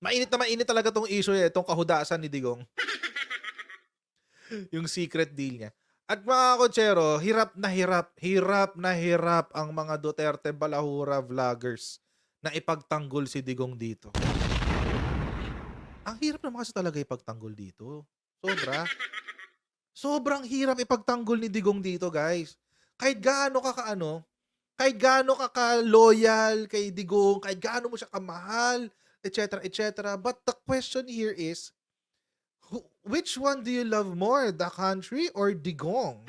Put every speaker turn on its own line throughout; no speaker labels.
Mainit na mainit talaga 'tong issue, eh, itong kahudasan ni Digong, yung secret deal niya. At mga kotsero, hirap na hirap ang mga Duterte balahura vloggers na ipagtanggol si Digong dito. Ang hirap naman kasi talaga ipagtanggol dito, sobra. Sobrang hirap ipagtanggol ni Digong dito, guys. Kahit gaano ka kaano, kahit gaano ka ka-loyal kay Digong, kahit gaano mo siya kamahal, et cetera. But the question here is, which one do you love more, the country or Digong?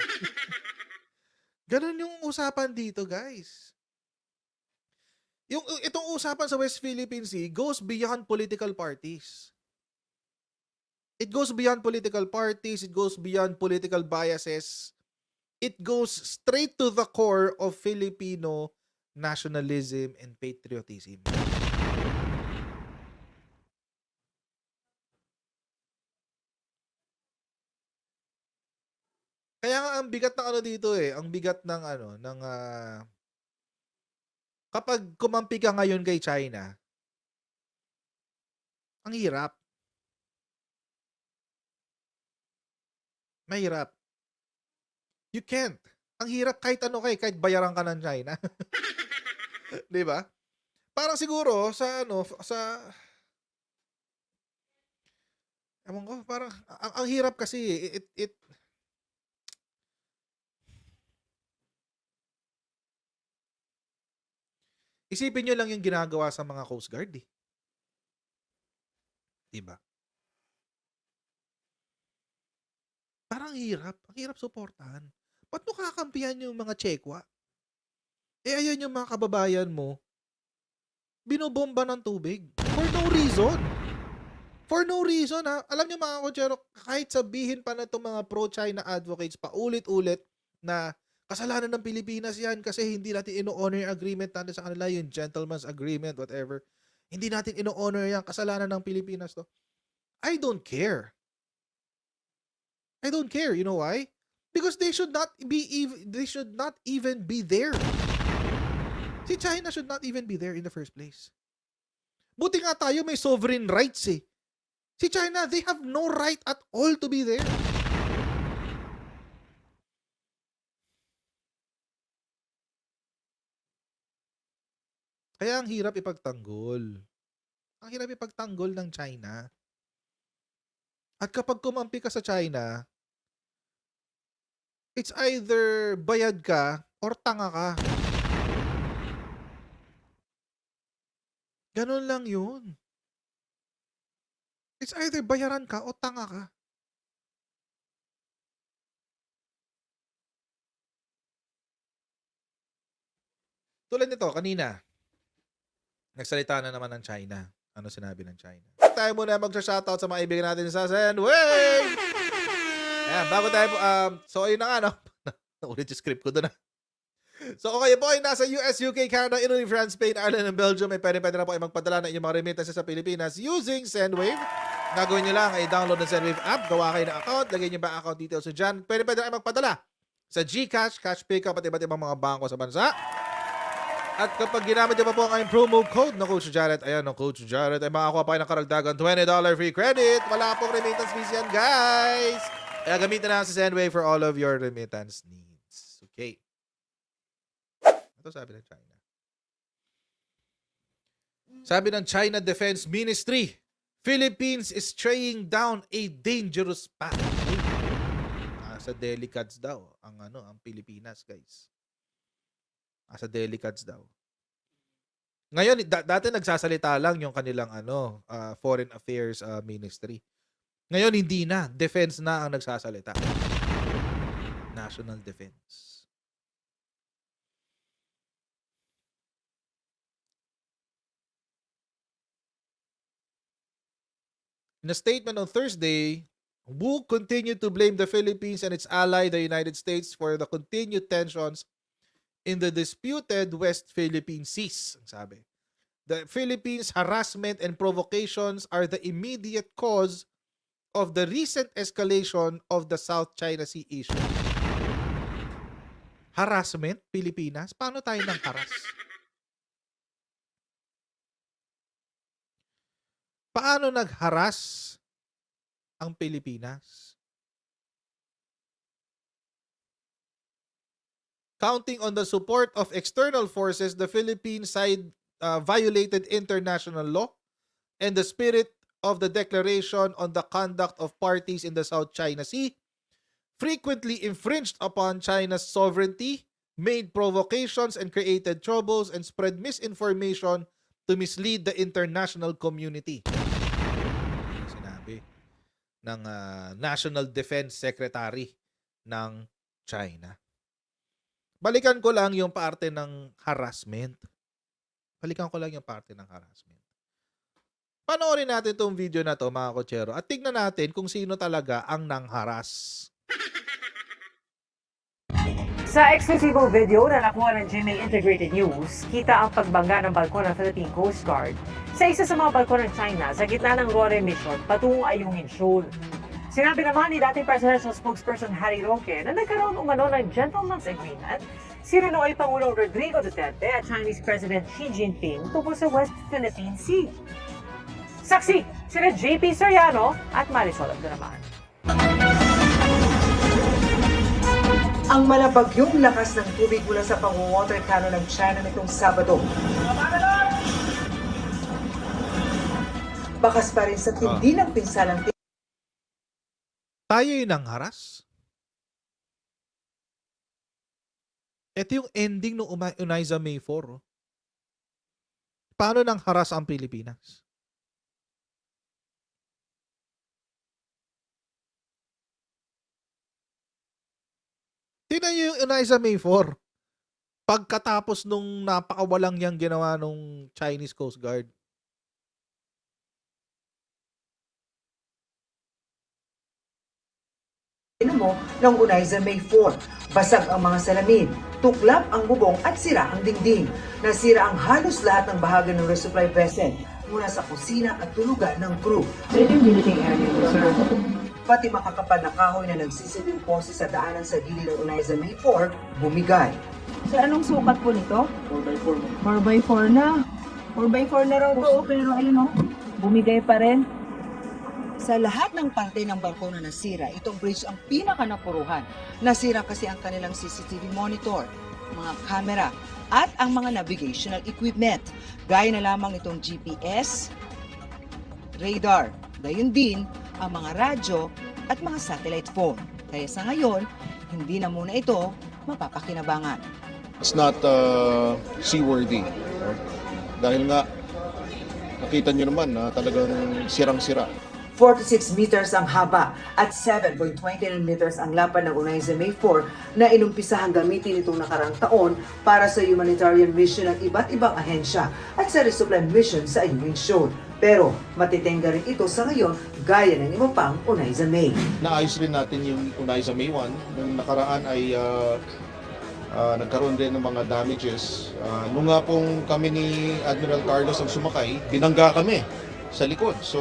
Gano'n yung usapan dito, guys. Itong usapan sa West Philippine Sea goes beyond political parties. It goes beyond political parties, it goes beyond political biases. It goes straight to the core of Filipino nationalism and patriotism. Kaya nga ang bigat ng ano dito, eh, ang bigat ng ano, ng, kapag kumampi ka ngayon kay China, ang hirap, mahirap. You can't. Ang hirap kahit ano ka, eh, kahit bayaran ka ng China, 'di ba? Parang siguro sa ano, sa ewan ko, parang ang hirap kasi, eh, isipin niyo lang yung ginagawa sa mga Coast Guard, eh, 'di ba? Parang ang hirap suportahan. Ba't mo kakampihan yung mga Chekwa? Eh, ayan yung mga kababayan mo, binobomba ng tubig. For no reason. For no reason, ha. Alam niyo mga kotsero, kahit sabihin pa na itong mga pro-China advocates paulit-ulit na kasalanan ng Pilipinas yan kasi hindi natin ino-honor yung agreement natin sa kanila, yung gentleman's agreement, whatever. Hindi natin ino-honor yan, kasalanan ng Pilipinas to. I don't care. I don't care. You know why? Because they should not even be there. Si China should not even be there in the first place. Buti nga tayo may sovereign rights, eh. Si China, they have no right at all to be there. Kaya ang hirap ipagtanggol. Ang hirap ipagtanggol ng China. At kapag kumampi ka sa China, it's either bayad ka or tanga ka. Ganun lang yun. It's either bayaran ka o tanga ka. Tulad nito, kanina, nagsalita na naman ng China. Ano sinabi ng China? Tayo muna magsha-shoutout sa mga ibigan natin sa Sendwave! Ayan, bago tayo, so ayun na nga, no? Naulit yung script ko doon, ah. So kung kayo po ay nasa US, UK, Canada, Italy, France, Spain, Ireland, and Belgium, ay pwede na po ay magpadala ng inyong mga remittances sa Pilipinas using Sendwave. Gagawin nyo lang ay download ng Sendwave app, gawa kayo ng account, lagay nyo ba account details nyo dyan. Pwede na kayo magpadala sa GCash, Cash Pickup, at iba't ibang mga bangko sa bansa. At kapag ginamit nyo pa po ang aming promo code ng Coach Jared, ayan, ng Coach Jared, ay makakuha pa kayo ng karagdagan $20 free credit. Wala pong remittance fees yan, guys. Kaya gamitin na sa Sendwave for all of your remittance needs. Okay. Ito sabi ng China. Sabi ng China Defense Ministry, Philippines is straying down a dangerous path. Nasa delicads daw ang Pilipinas, guys. Nasa delicads daw. Ngayon, dati nagsasalita lang yung kanilang Foreign Affairs Ministry. Ngayon, hindi na. Defense na ang nagsasalita. National Defense. In a statement on Thursday, Wu continued to blame the Philippines and its ally, the United States, for the continued tensions in the disputed West Philippine Seas. Sabi, the Philippines' harassment and provocations are the immediate cause of the recent escalation of the South China Sea issue. Harassment, Pilipinas? Paano tayo nang haras? Paano nagharas ang Pilipinas? Counting on the support of external forces, the Philippine side violated international law and the spirit of the Declaration on the Conduct of Parties in the South China Sea, frequently infringed upon China's sovereignty, made provocations and created troubles, and spread misinformation to mislead the international community. Sinabi ng National Defense Secretary ng China. Balikan ko lang yung parte ng harassment. Panoorin natin itong video na to, mga kotsero, at tignan natin kung sino talaga ang nangharas.
Sa eksklusibong video na nakuha ng GMA Integrated News, kita ang pagbangga ng balkon ng Philippine Coast Guard sa isa sa mga balkon ng China sa gitna ng Rore mission patungong Ayungin Shoal. Sinabi naman ni dating presidential spokesperson Harry Roque na nagkaroon umano ng gentleman's agreement si Noy Pangulong Rodrigo Duterte at Chinese President Xi Jinping tungkol sa West Philippine Sea. Saksi, sila JP Soriano at Marisol Abduraman.
Ang malabagyong lakas ng tubig mula sa pang-water cannon ng China nitong Sabado. Bakas pa rin sa tindi ng pinsalang
Tayo yung nangharas? Ito yung ending ng Uniza May 4. Paano nangharas ang Pilipinas? Tingnan nyo yung Uniza May 4. Pagkatapos nung napakawalang yang ginawa nung Chinese Coast Guard.
mo ng Uniza May 4. Basag ang mga salamin, tuklap ang bubong at sira ang dingding. Nasira ang halos lahat ng bahagi ng resupply vessel mula sa kusina at tulugan ng crew. Pati makakapal na kahoy na nagsisilbing pose sa daanan sa gilid ng Uniza May 4, bumigay.
So, anong sukat po nito? 4x4. 4x4 na. 4x4 na raw to, pero ayun o, bumigay pa rin.
Sa lahat ng parte ng barko na nasira, itong bridge ang pinakanapuruhan. Nasira kasi ang kanilang CCTV monitor, mga camera, at ang mga navigational equipment. Gaya na lamang itong GPS, radar, gayon din ang mga radyo at mga satellite phone. Kaya sa ngayon, hindi na muna ito mapapakinabangan.
It's not seaworthy. Dahil nga, nakita nyo naman na talagang sirang-sira.
46 meters ang haba at 7.29 meters ang lapad ng Uniza May 4 na inumpisahang gamitin itong nakarang taon para sa humanitarian mission ng iba't ibang ahensya at sa resupply mission sa Ayungin Shoal. Pero matitenga rin ito sa ngayon gaya ng iba pang Uniza May.
Naayos rin natin yung Uniza May 1. Nung nakaraan ay nagkaroon din ng mga damages. Nung nga pong kami ni Admiral Carlos ang sumakay, binangga kami sa likod. So,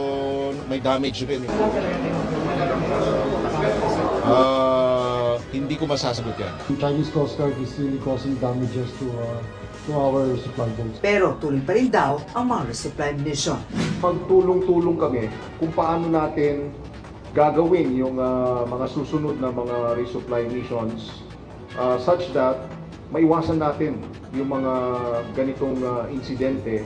may damage rin. Hindi ko masasagot yan.
The Chinese Coast Guard is really causing damages to our supply boats.
Pero tuloy pa rin daw ang mga resupply mission.
Magtulong-tulong kami kung paano natin gagawin yung mga susunod na mga resupply missions such that maiwasan natin yung mga ganitong insidente.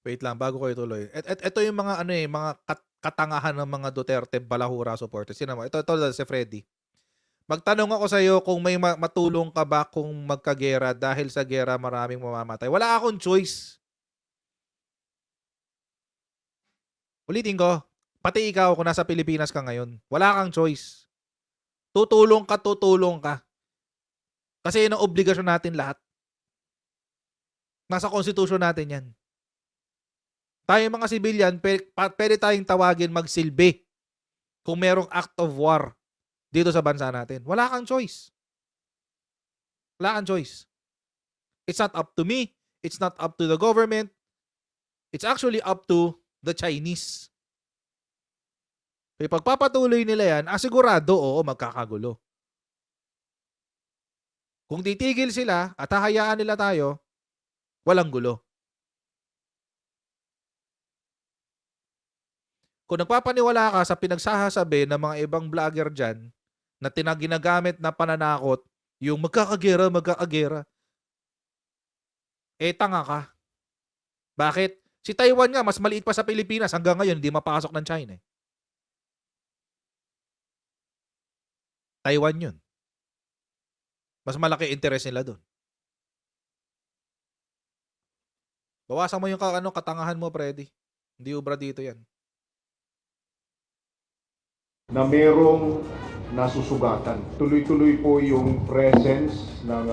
Wait lang, bago ko ituloy. Ito yung mga mga katangahan ng mga Duterte Balahura supporters. Sino mo? Ito si Freddy. Magtanong ako sa iyo kung may matulong ka ba kung magkagera dahil sa gera maraming mamamatay. Wala akong choice. Ulitin ko, pati ikaw kung nasa Pilipinas ka ngayon, wala kang choice. Tutulong ka. Kasi yun ang obligasyon natin lahat. Nasa konstitusyon natin yan. Tayo mga civilian, pwede tayong tawagin magsilbi kung merong act of war dito sa bansa natin. Wala kang choice. It's not up to me. It's not up to the government. It's actually up to the Chinese. Kaya pagpapatuloy nila yan, asigurado, oo, magkakagulo. Kung titigil sila at hahayaan nila tayo, walang gulo. kung nagpapaniwala ka sa pinagsasabi ng mga ibang vlogger dyan na ginagamit na pananakot, yung magkakagera, tanga ka. Bakit? Si Taiwan nga, mas maliit pa sa Pilipinas. Hanggang ngayon, hindi mapasok ng China. Taiwan yun. Mas malaki interest nila doon. Bawasan mo yung katangahan mo, Freddy. Hindi ubra dito yan.
Na merong nasusugatan. Tuloy-tuloy po yung presence ng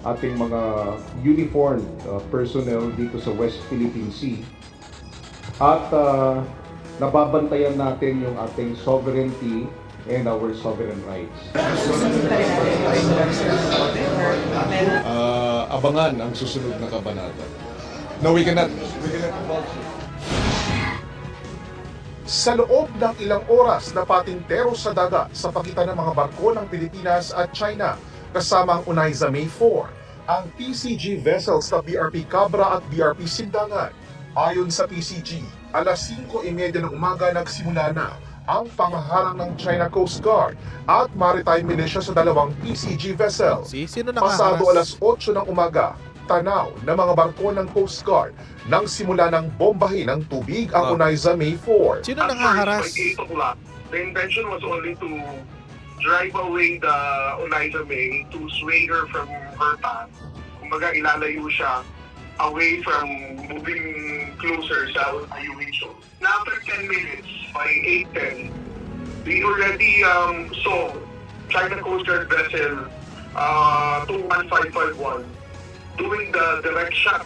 ating mga uniformed personnel dito sa West Philippine Sea. At nababantayan natin yung ating sovereignty and our sovereign rights. Abangan ang susunod na kabanata. No, we cannot.
Sa loob ng ilang oras na patintero sa dagat sa pagitan ng mga barko ng Pilipinas at China kasama ang Unaiza May 4, ang PCG vessels na BRP Cabra at BRP Sindangan. Ayon sa PCG, alas 5:30 ng umaga nagsimula na ang panghaharang ng China Coast Guard at Maritime Militia sa dalawang PCG vessels.
Sino
Pasado
nakaharas?
alas 8 ng umaga, tanaw ng mga barko ng Coast Guard nang simula ng bombahin ng tubig ang Unaiza May 4.
Sino nakaharas?
By 8 o'clock, the intention was only to drive away the Unaiza May to sway her from her path. Kumbaga, ilalayo siya away from moving closer sa Ayungin Shoal. Now, after 10 minutes, by 8:10, we already saw China Coast Guard vessel 21551 doing the direct shot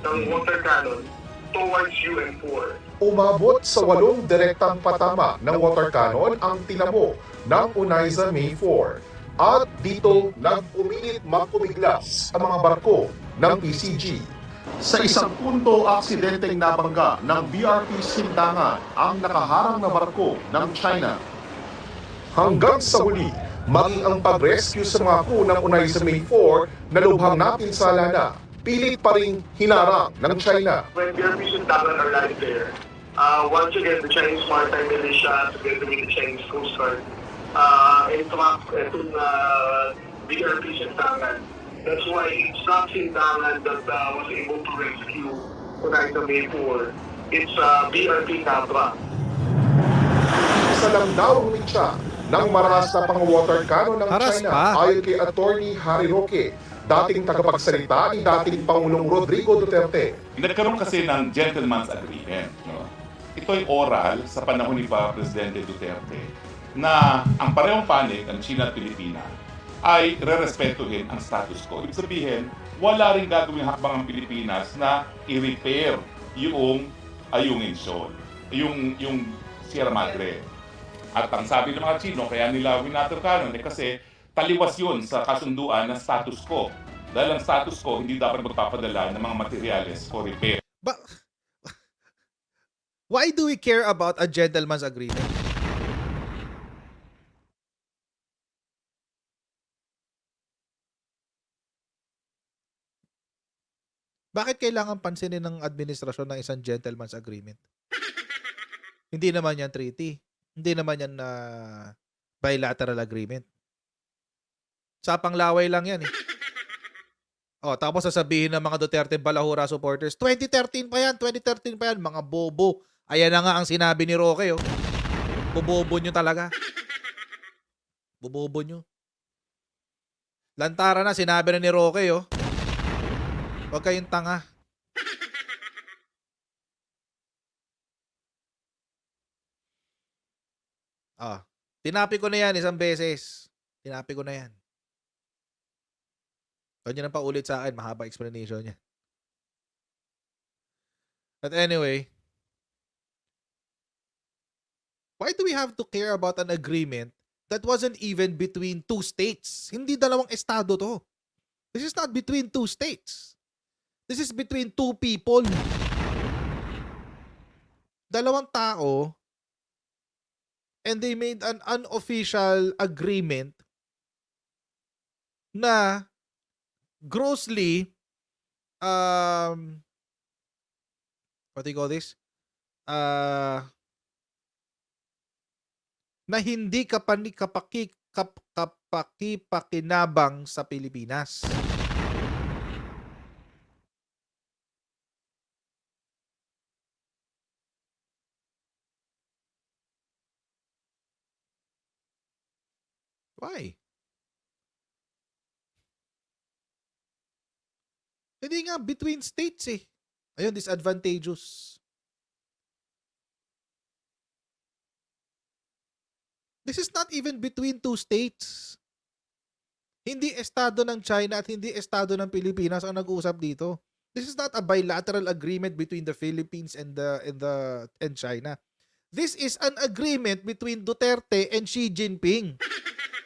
ng water cannon towards UN4.
Umabot sa 8 direktang patama ng water cannon ang tinamo ng Unaiza May 4. At dito nag-umilit magpumiglas ang mga barko ng PCG. Sa isang punto, aksidenteng nabangga ng BRP Sindangan ang nakaharang na barko ng China. Hanggang sa huli, maging ang pag-rescue sa mga crew ng Unaiza May 4 na lubhang napinsala na, pilit pa ring hinarang ng China.
When BRP Sindangan arrived there, once again, the Chinese Maritime Militia, together with the Chinese Coast Guard, interact itong BRP Sindangan. That's why it's not Sindangan that was able to rescue Unaiza May 4. It's BRP Cabra.
Isa lang daw ang mitya ng marahas na pang-water cannon ng
Haras
China
pa.
ayon kay Attorney Harry Roque, dating tagapagsalita ni dating Pangulong Rodrigo Duterte.
Nagkaroon kasi ng gentleman's agreement. No? Ito'y oral sa panahon ni Presidente Duterte na ang parehong panig, ang China at Pilipinas, ay re-respetuhin ang status quo. Ibig sabihin, wala rin gagawing hakbang ang Pilipinas na i-repair yung Ayungin Shoal, yung Sierra Madre. At ang sabi ng mga Chino, kaya nila winater cannon kasi taliwas yun sa kasunduan ng status quo. Dahil ang status quo hindi dapat magpapadala ng mga materyales for repair.
Why do we care about a gentleman's agreement? Bakit kailangan pansinin ng administrasyon ng isang gentleman's agreement? Hindi naman yan treaty. Hindi naman yan na bilateral agreement. Sa panglaway lang yan eh. Tapos sasabihin ng mga Duterte Balahura supporters, 2013 pa yan, mga bobo. Ayan na nga ang sinabi ni Roque, Bobobo nyo talaga. Bobobo nyo. Lantara na, sinabi na ni Roque, Huwag kayong tanga. Tinapi ko na yan isang beses. Tinapi ko na yan. Huwag nyo nang paulit sa akin. Mahaba explanation niya. But anyway, why do we have to care about an agreement that wasn't even between two states? Hindi dalawang estado to. This is not between two states. This is between two people. Dalawang tao, and they made an unofficial agreement na grossly what do you call this? na hindi kapakipakinabang sa Pilipinas. Why? Hindi nga between states eh. Ayun, disadvantageous. This is not even between two states. Hindi estado ng China at hindi estado ng Pilipinas ang nag-uusap dito. This is not a bilateral agreement between the Philippines and China. This is an agreement between Duterte and Xi Jinping.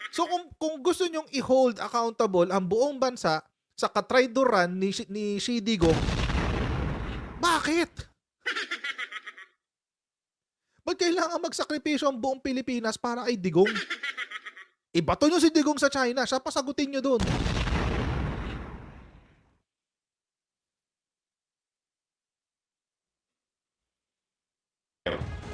So kung gusto nyong i-hold accountable ang buong bansa sa katraidoran ni Xi Digong, bakit? Ba't kailangan magsakripisyo ang buong Pilipinas para kay Digong? Ibato nyo si Digong sa China, siya pasagutin nyo doon.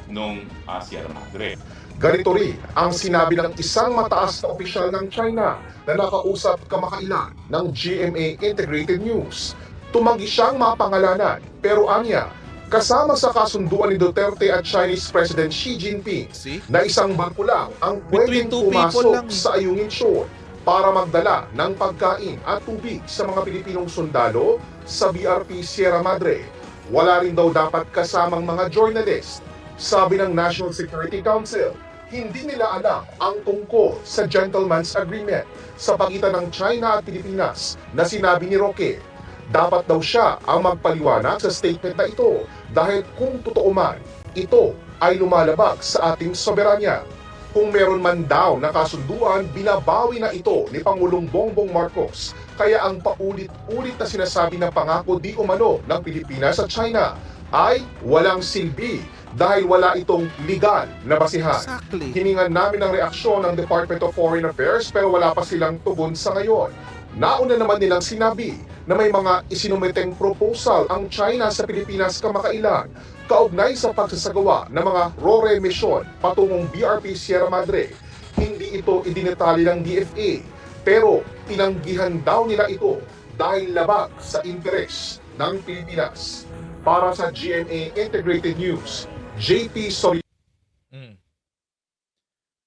Nung Sierra Madre.
Ganito rin ang sinabi ng isang mataas na opisyal ng China na nakausap kamakailan ng GMA Integrated News. Tumanggi siyang mapangalanan pero anya, kasama sa kasunduan ni Duterte at Chinese President Xi Jinping na isang barko lang ang pwedeng pumasok sa Ayungin Shore para magdala ng pagkain at tubig sa mga Pilipinong sundalo sa BRP Sierra Madre. Wala rin daw dapat kasamang mga journalist. Sabi ng National Security Council, hindi nila alam ang tungkol sa Gentleman's Agreement sa pagitan ng China at Pilipinas na sinabi ni Roque. Dapat daw siya ang magpaliwanag sa statement na ito dahil kung totoo man, ito ay lumalabag sa ating soberanya. Kung meron man daw na kasunduan, binabawi na ito ni Pangulong Bongbong Marcos. Kaya ang paulit-ulit na sinasabi ng pangako di umano ng Pilipinas at China ay walang silbi dahil wala itong legal na basihan.
Exactly.
Hiningan namin ang reaksyon ng Department of Foreign Affairs pero wala pa silang tugon sa ngayon. Nauna naman nilang sinabi na may mga isinumeteng proposal ang China sa Pilipinas kamakailan kaugnay sa pagsasagawa ng mga RORE mission patungong BRP Sierra Madre. Hindi ito idinetalye ng DFA pero tinanggihan daw nila ito dahil labag sa interes ng Pilipinas. Para sa GMA Integrated News, JP Sori.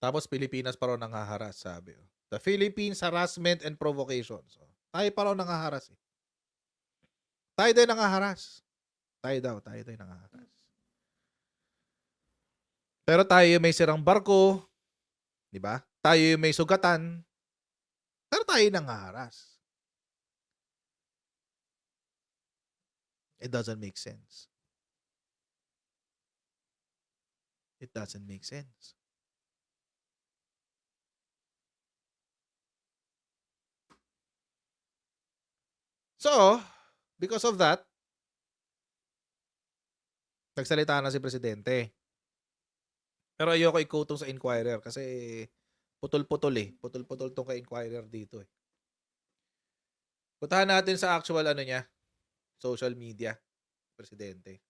Tapos Pilipinas pa raw nangaharas, sabi. The Philippines harassment and provocation. So, tayo pa raw nangaharas eh. Tayo din nangaharas. Tayo din nangaharas. Pero tayo may sirang barko, di ba? Tayo may sugatan. Pero tayo nangaharas. It doesn't make sense. It doesn't make sense. So, because of that, nagsalita na si Presidente. Pero ayoko i-quote tong sa Inquirer kasi putol-putol eh. Putol-putol tong kay Inquirer dito eh. Puntahan natin sa actual ano niya, social media, Presidente.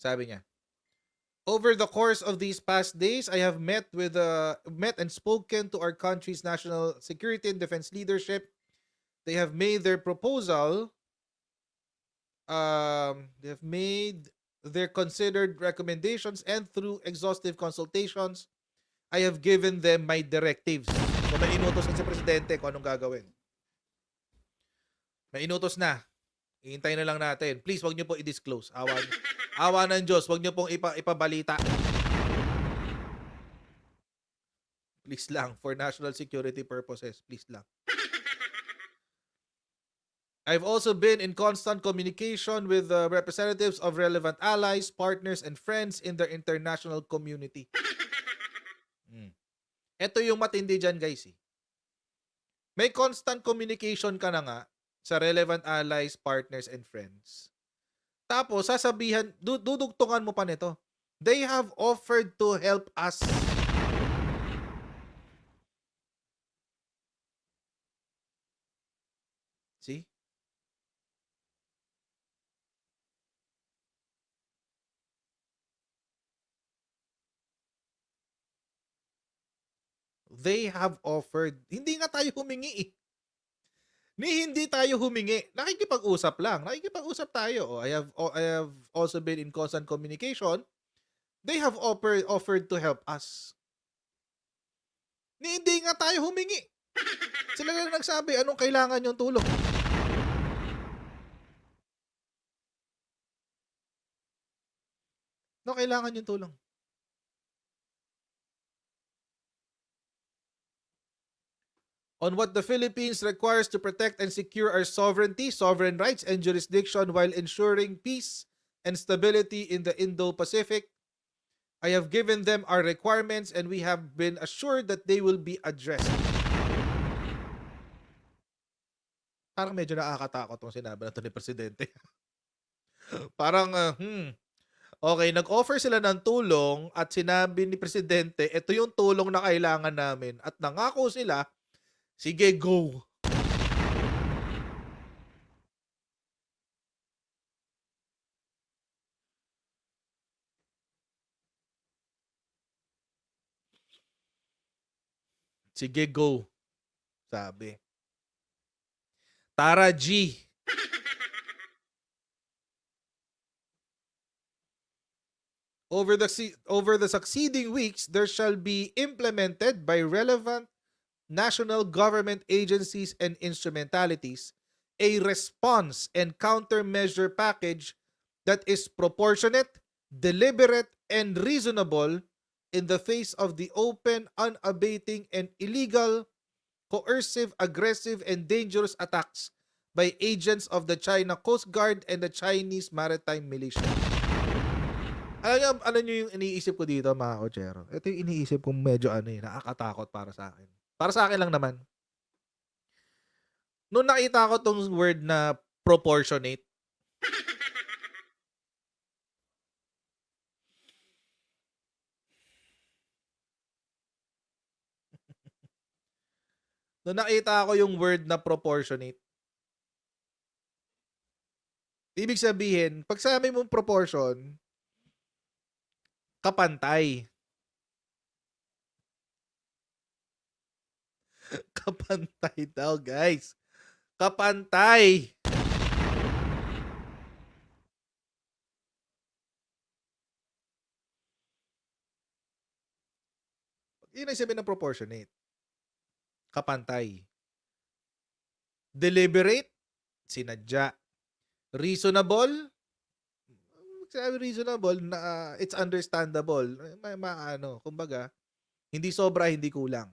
Sabi niya, over the course of these past days, I have met and spoken to our country's national security and defense leadership. They have made their proposal. They have made their considered recommendations, and through exhaustive consultations, I have given them my directives. So may inutos na si Presidente kung anong gagawin. May inutos na. Ihintayin na lang natin. Please, wag niyo po i-disclose. Awa ng Diyos, wag niyo pong ipabalita. Please lang, for national security purposes. Please lang. I've also been in constant communication with representatives of relevant allies, partners, and friends in the international community. Ito yung matindi dyan, guys. May constant communication ka na nga sa relevant allies, partners, and friends. Tapos, sasabihan, dudugtungan mo pa nito. They have offered to help us. See? they have offered. Hindi nga tayo humingi eh. Hindi tayo humingi. Nakikipag-usap lang. Nakikipag-usap tayo. I have also been in constant communication. They have offered to help us. Hindi nga tayo humingi. Sila na nagsabi, anong kailangan yung tulong? Ano kailangan yung tulong? On what the Philippines requires to protect and secure our sovereignty, sovereign rights, and jurisdiction while ensuring peace and stability in the Indo-Pacific, I have given them our requirements and we have been assured that they will be addressed. Parang medyo nakakatakot tong sinabi na to ni Presidente. Parang, okay, nag-offer sila ng tulong at sinabi ni Presidente, ito yung tulong na kailangan namin. At nangako sila, sige, go. Sige, go. Sabi. Tara, G. Over the succeeding weeks, there shall be implemented by relevant national government agencies and instrumentalities a response and countermeasure package that is proportionate, deliberate, and reasonable in the face of the open, unabating, and illegal, coercive, aggressive, and dangerous attacks by agents of the China Coast Guard and the Chinese Maritime Militia. Ano nyo yung iniisip ko dito, mga kochero? Ito yung iniisip kong medyo nakakatakot para sa akin. Para sa akin lang naman. Nung nakita ko tong word na proportionate, nung nakita ko yung word na proportionate, ibig sabihin, pag sabi mong proportion, kapantay. Kapantay daw, guys. Kapantay. Yun ang sabi ng proportionate. Kapantay. Deliberate, sinadya. Reasonable, reasonable na it's understandable. Kumbaga, hindi sobra, hindi kulang.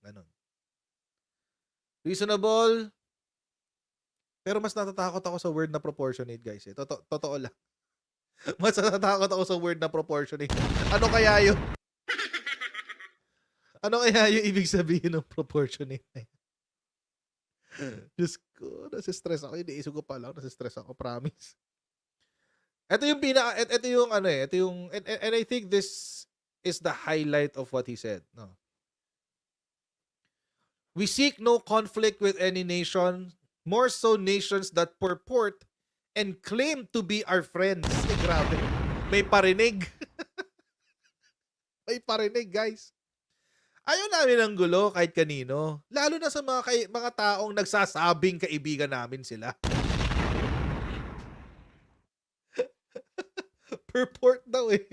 Ganun. Reasonable, pero mas natatakot ako sa word na proportionate, guys. Totoo lang. Mas natatakot ako sa word na proportionate. Ano kaya yun? Ano kaya yung ibig sabihin ng proportionate na yun? Diyos ko, nasistress ako. Iniisip ko pa lang, nasistress ako, promise. Ito yung and I think this is the highlight of what he said. No. We seek no conflict with any nation, more so nations that purport and claim to be our friends. Grabe. May parinig. May parinig, guys. Ayaw namin ng gulo kahit kanino. Lalo na sa mga taong nagsasabing kaibigan namin sila. Purport daw eh.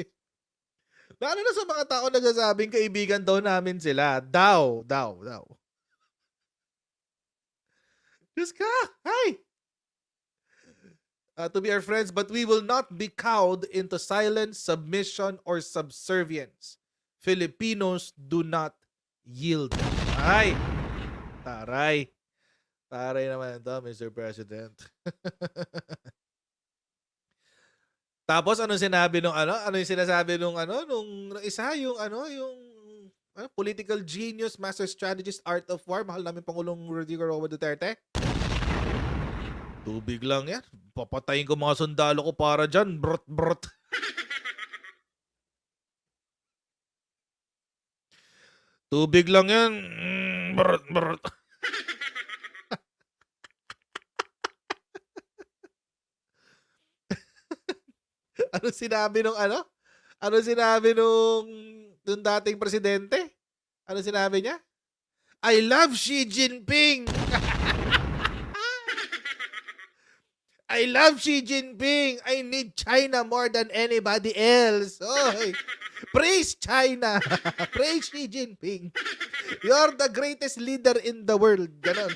Lalo na sa mga taong nagsasabing kaibigan daw namin sila. Daw. Diyos ka! Hi! To be our friends, but we will not be cowed into silence, submission, or subservience. Filipinos do not yield. Ay! Taray. Taray naman ito, Mr. President. Tapos anong sinabi nung Ano yung sinasabi nung isa yung political genius, master strategist, art of war, mahal namin Pangulong Rodrigo Roa Duterte. Tubig lang yan. Papatayin ko mga sundalo ko para dyan. Brot. Tubig lang yan. Brot. Ano sinabi nung Ano sinabi nung dating presidente? Ano sinabi niya? I love Xi Jinping. I love Xi Jinping. I need China more than anybody else. Oy. Praise China. Praise Xi Jinping. You're the greatest leader in the world. Ganon.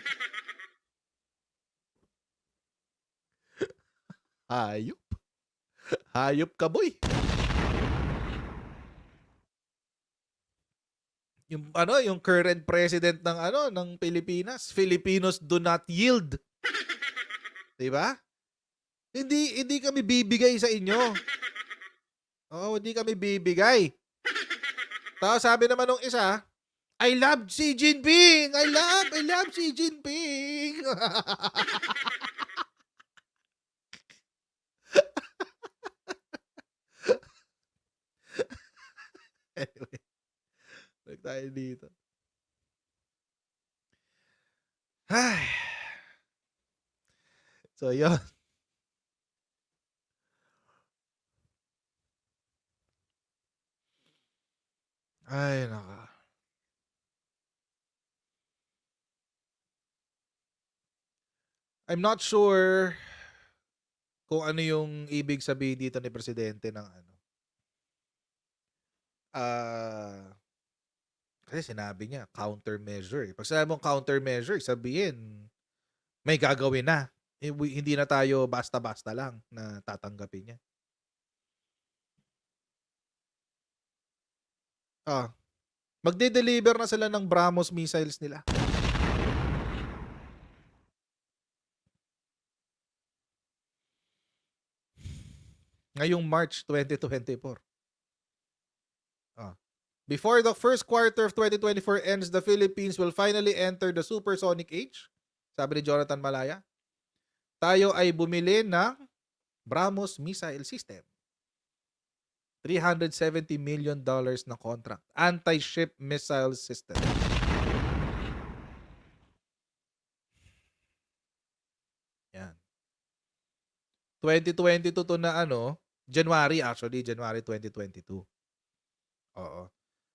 Hayop. Hayop ka, boy. Yung current president ng Pilipinas, Filipinos do not yield. 'Di ba? Hindi kami bibigay sa inyo. Oo, hindi kami bibigay. Tapos sabi naman nung isa, I love Xi Jinping. I love Xi Jinping. Anyway, balik tayo dito. Ay. So, yun. Ay, naka. I'm not sure kung ano yung ibig sabihin dito ni Presidente ng kasi sinabi niya, countermeasure. Pag sinabi mong countermeasure, sabihin, may gagawin na. Hindi na tayo basta-basta lang na tatanggapin niya. Magde-deliver na sila ng BrahMos missiles nila. Ngayong March 2024. Before the first quarter of 2024 ends, the Philippines will finally enter the supersonic age. Sabi ni Jonathan Malaya. Tayo ay bumili ng BrahMos missile system. $370 million na contract. Anti-ship missile system. Yan. 2022 to na January 2022. Oo.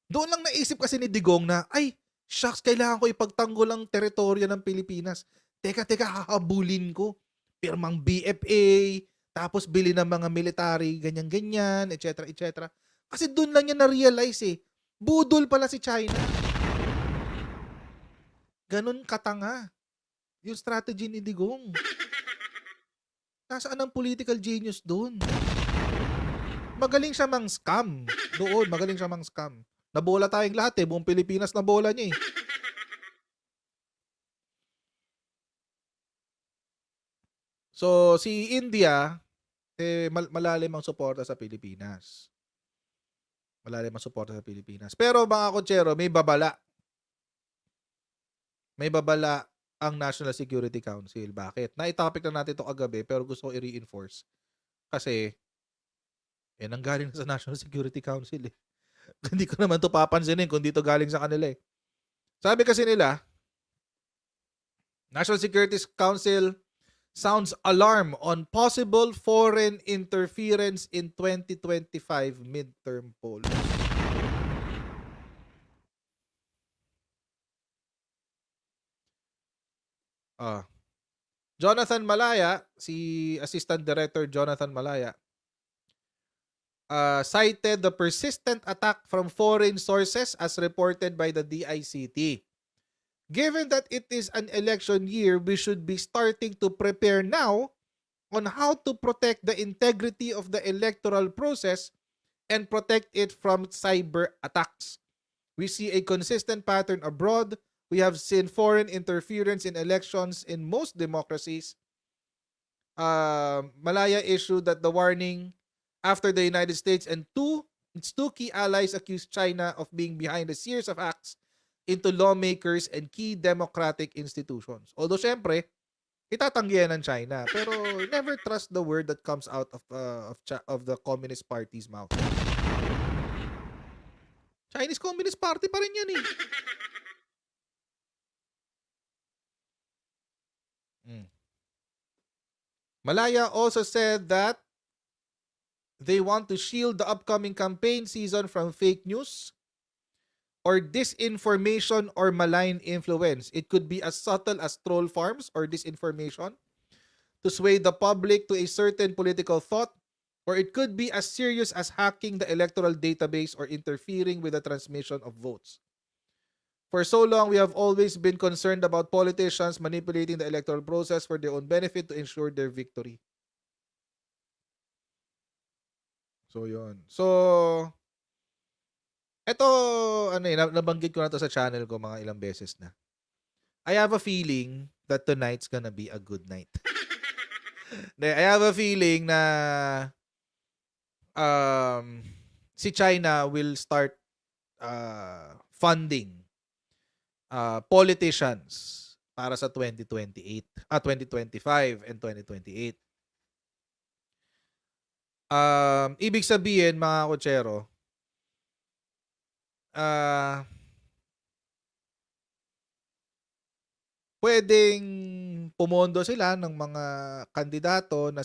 Doon lang naisip kasi ni Digong na, ay, shucks, kailangan ko ipagtanggol ang teritoryo ng Pilipinas. Teka, hahabulin ko. Pirmang BFA, tapos bili ng mga military, ganyan-ganyan, etc. Kasi doon lang niya na-realize budol pala si China. Ganun katanga yung strategy ni Digong. Nasaan ang political genius doon? Magaling siya mang-scam. Doon, magaling siya mang-scam. Nabola tayong lahat buong Pilipinas nabola niya So, si India, malalim ang suporta sa Pilipinas. Malalim ang suporta sa Pilipinas. Pero mga kotsero, may babala. May babala ang National Security Council. Bakit? Na-topic na natin ito kagabi, pero gusto ko i-reinforce. Kasi, nanggaling na sa National Security Council Hindi ko naman ito papansinin kung dito galing sa kanila Sabi kasi nila, National Security Council sounds alarm on possible foreign interference in 2025 midterm polls. Jonathan Malaya, si Assistant Director Jonathan Malaya, cited the persistent attack from foreign sources as reported by the DICT. Given that it is an election year, we should be starting to prepare now on how to protect the integrity of the electoral process and protect it from cyber attacks. We see a consistent pattern abroad. We have seen foreign interference in elections in most democracies. Malaya issued that the warning after the United States and its two key allies accused China of being behind a series of acts into lawmakers and key democratic institutions. Although, syempre, itatanggihan ng China. Pero never trust the word that comes out of the Communist Party's mouth. Chinese Communist Party pa rin yan Malaya also said that they want to shield the upcoming campaign season from fake news or disinformation or malign influence. It could be as subtle as troll farms or disinformation to sway the public to a certain political thought, or it could be as serious as hacking the electoral database or interfering with the transmission of votes. For so long, we have always been concerned about politicians manipulating the electoral process for their own benefit to ensure their victory. So, yun. So, eto, nabanggit ko na to sa channel ko mga ilang beses na. I have a feeling that tonight's gonna be a good night. I have a feeling na si China will start funding politicians para sa 2025 and 2028. Ibig sabihin, mga kotsero, pwedeng pumondo sila ng mga kandidato na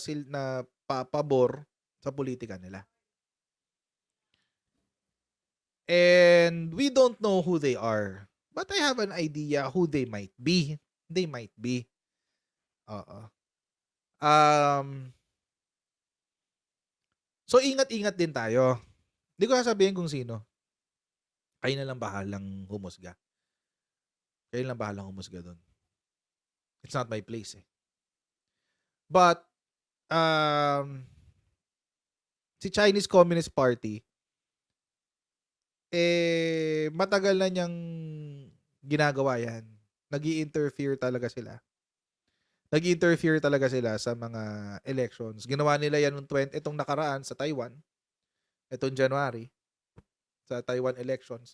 papabor sa politika nila. And we don't know who they are. But I have an idea who they might be. They might be. So, ingat-ingat din tayo. Hindi ko sasabihin kung sino. Kayo na lang bahalang humusga. Kayo lang bahalang humusga doon. It's not my place eh. But, si Chinese Communist Party, matagal na niyang ginagawa yan. Nag-i-interfere talaga sila. Nag-i-interfere talaga sila sa mga elections. Ginawa nila yan itong nakaraan sa Taiwan. Itong January. Sa Taiwan elections.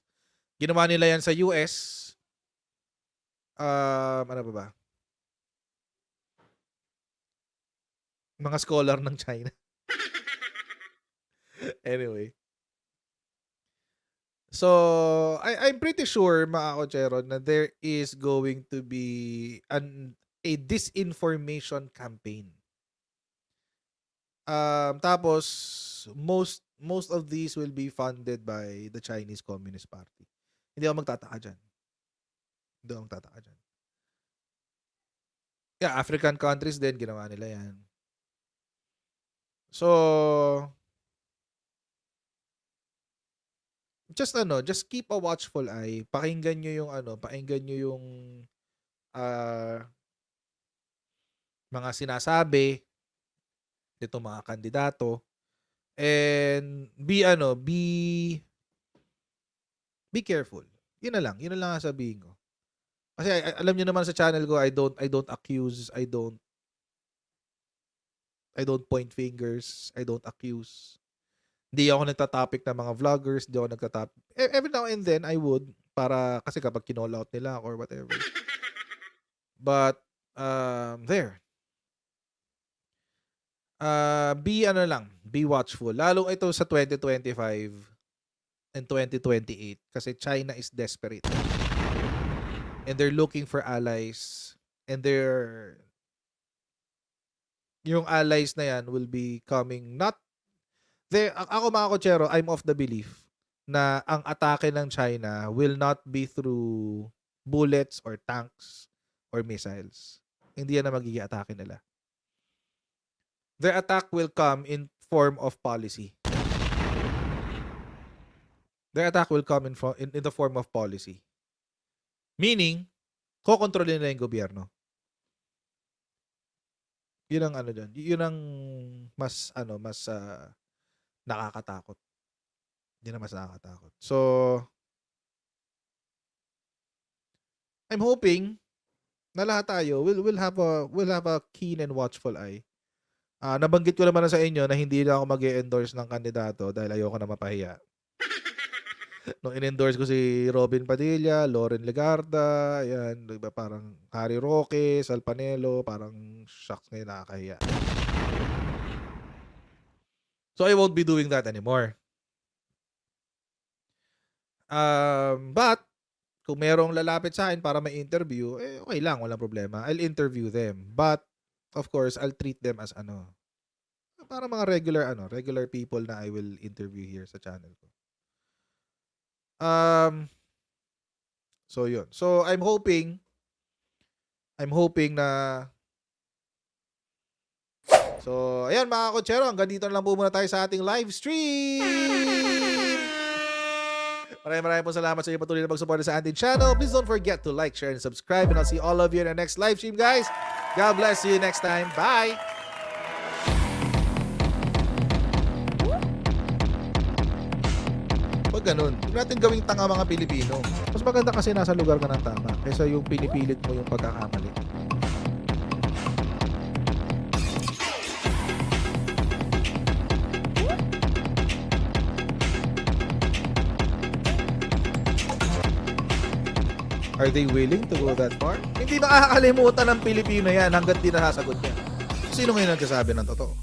Ginawa nila yan sa US. Ano ba? Mga scholar ng China. Anyway. So, I'm pretty sure, mga kotsero, na there is going to be a disinformation campaign. Tapos, most of these will be funded by the Chinese Communist Party. Hindi ako magtataka dyan. Yeah, African countries din, ginawa nila yan. So, just keep a watchful eye. Pakinggan nyo yung mga sinasabi nito mga kandidato, and be careful. Yun na lang ang sabihin ko. Kasi alam niyo naman sa channel ko, I don't accuse, I don't point fingers, I don't accuse. Hindi ako nagtatopic ng mga vloggers, hindi ako nagtatopic. Every now and then, I would, kasi kapag kinall out nila or whatever. But, there. Be watchful. Lalo ito sa 2025 and 2028 kasi China is desperate. And they're looking for allies. And yung allies na yan will be coming ako mga kotsero, I'm of the belief na ang atake ng China will not be through bullets or tanks or missiles. Hindi yan na magiging atake nila. Their attack will come in form of policy. Their attack will come in the form of policy. Meaning, kokontrolin nila yung gobyerno. Yun ang dyan. Yun ang mas nakakatakot. Hindi na mas nakakatakot. So, I'm hoping na lahat tayo will have a keen and watchful eye. Nabanggit ko naman na sa inyo na hindi na ako mag-e-endorse ng kandidato dahil ayoko na mapahiya. Nung in-endorse ko si Robin Padilla, Loren Legarda, ayan, diba, parang Harry Roque, Sal Panelo, parang shucks ngayon nakakahiya. So I won't be doing that anymore. But kung merong lalapit sa akin para may interview, okay lang, walang problema. I'll interview them. But of course, I'll treat them as para mga regular people na I will interview here sa channel ko. So, yun. So, I'm hoping na so, ayan mga kotsero, hanggang dito na lang po muna tayo sa ating live stream. Maraming po salamat sa inyo patuloy na pagsuporta sa ating channel. Please don't forget to like, share, and subscribe. And I'll see all of you in our next live stream, guys. God bless you next time. Bye! Pag ganun, huwag natin gawing tanga mga Pilipino. Mas maganda kasi nasa lugar ka ng tama kaysa yung pinipilit mo yung pagkakamali. Are they willing to go that far? Hindi makakalimutan ng Pilipino yan hanggat di nasasagot niya. Sino ngayon nagsasabi ng totoo?